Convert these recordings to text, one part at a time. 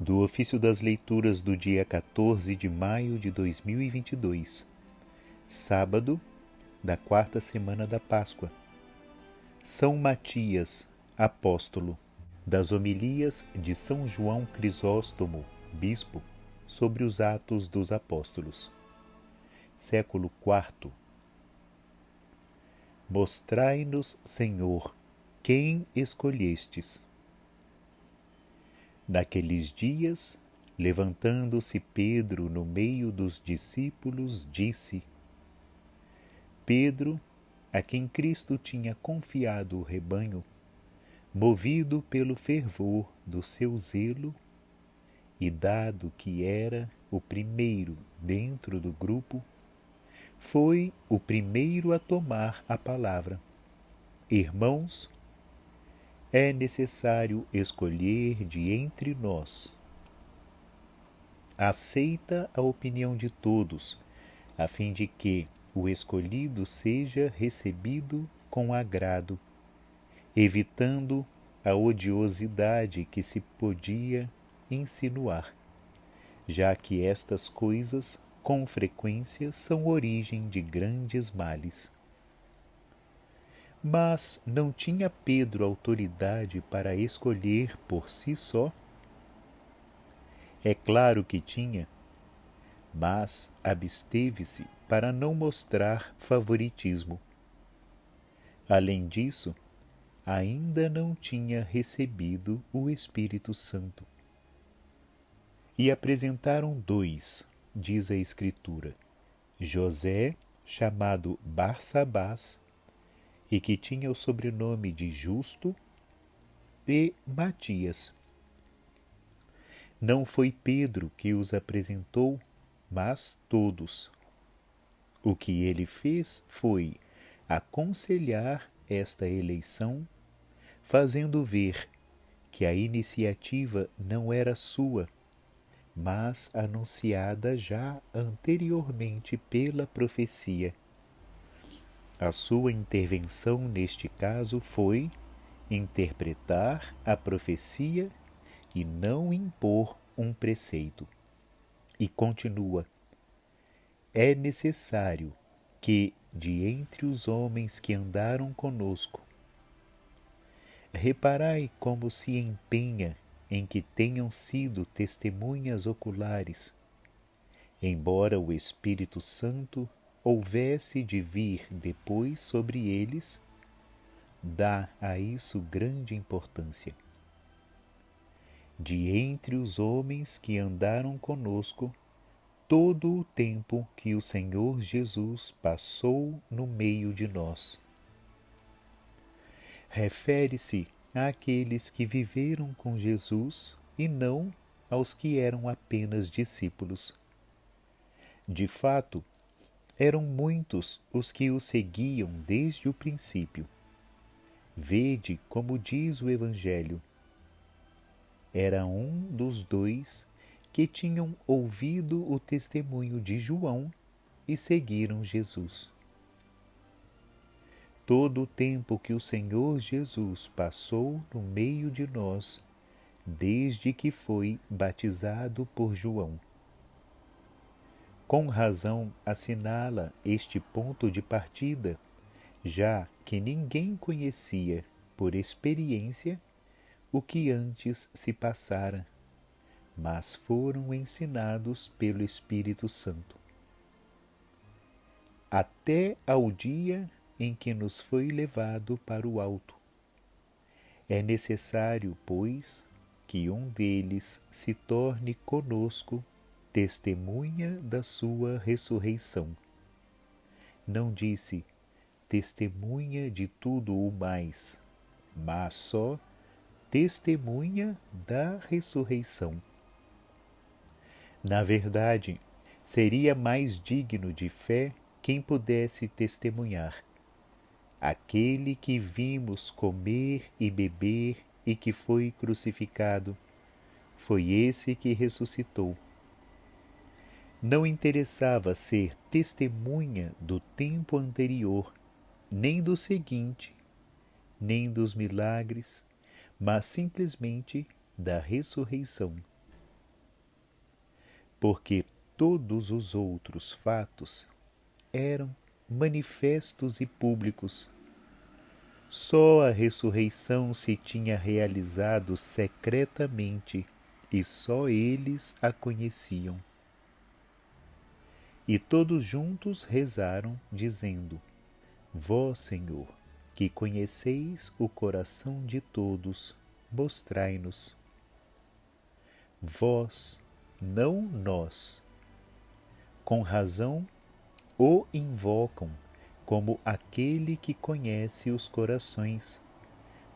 do ofício das leituras do dia 14 de maio de 2022, sábado da quarta semana da Páscoa. São Matias, apóstolo, das homilias de São João Crisóstomo, bispo, sobre os Atos dos Apóstolos. Século IV. Mostrai-nos, Senhor, quem escolhestes. Naqueles dias, levantando-se Pedro no meio dos discípulos, disse: Pedro, a quem Cristo tinha confiado o rebanho, movido pelo fervor do seu zelo, e dado que era o primeiro dentro do grupo, foi o primeiro a tomar a palavra. Irmãos, é necessário escolher de entre nós. Aceita a opinião de todos, a fim de que o escolhido seja recebido com agrado, evitando a odiosidade que se podia insinuar, já que estas coisas, com frequência, são origem de grandes males. Mas não tinha Pedro autoridade para escolher por si só? É claro que tinha, mas absteve-se para não mostrar favoritismo. Além disso, ainda não tinha recebido o Espírito Santo. E apresentaram dois, diz a Escritura: José, chamado Barsabás, e que tinha o sobrenome de Justo, e Matias. Não foi Pedro que os apresentou, mas todos. O que ele fez foi aconselhar esta eleição, fazendo ver que a iniciativa não era sua, mas anunciada já anteriormente pela profecia. A sua intervenção neste caso foi interpretar a profecia e não impor um preceito. E continua: é necessário que, de entre os homens que andaram conosco, reparai como se empenha em que tenham sido testemunhas oculares, embora o Espírito Santo houvesse de vir depois sobre eles, dá a isso grande importância. De entre os homens que andaram conosco, todo o tempo que o Senhor Jesus passou no meio de nós. Refere-se àqueles que viveram com Jesus e não aos que eram apenas discípulos. De fato, eram muitos os que o seguiam desde o princípio. Vede como diz o Evangelho: era um dos dois que tinham ouvido o testemunho de João e seguiram Jesus. Todo o tempo que o Senhor Jesus passou no meio de nós, desde que foi batizado por João. Com razão assinala este ponto de partida, já que ninguém conhecia, por experiência, o que antes se passara, mas foram ensinados pelo Espírito Santo. Até ao dia em que nos foi levado para o alto. É necessário, pois, que um deles se torne conosco testemunha da sua ressurreição. Não disse testemunha de tudo o mais, mas só testemunha da ressurreição. Na verdade, seria mais digno de fé quem pudesse testemunhar: aquele que vimos comer e beber e que foi crucificado, foi esse que ressuscitou. Não interessava ser testemunha do tempo anterior, nem do seguinte, nem dos milagres, mas simplesmente da ressurreição. porque todos os outros fatos eram manifestos e públicos. Só a ressurreição se tinha realizado secretamente e só eles a conheciam. E todos juntos rezaram, dizendo: Vós, Senhor, que conheceis o coração de todos, mostrai-nos. Vós, não nós. Com razão o invocam como aquele que conhece os corações,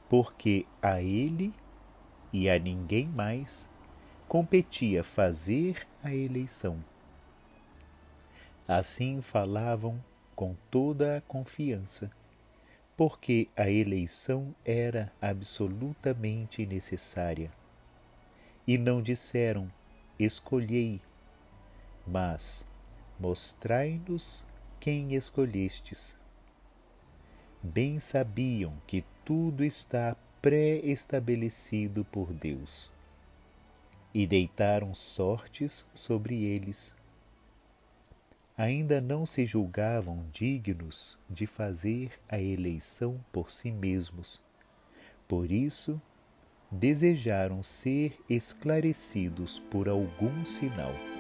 porque a ele e a ninguém mais competia fazer a eleição. Assim falavam com toda a confiança, porque a eleição era absolutamente necessária. E não disseram: escolhei, mas mostrai-nos quem escolhestes. Bem sabiam que tudo está pré-estabelecido por Deus, e deitaram sortes sobre eles. Ainda não se julgavam dignos de fazer a eleição por si mesmos. Por isso, desejaram ser esclarecidos por algum sinal.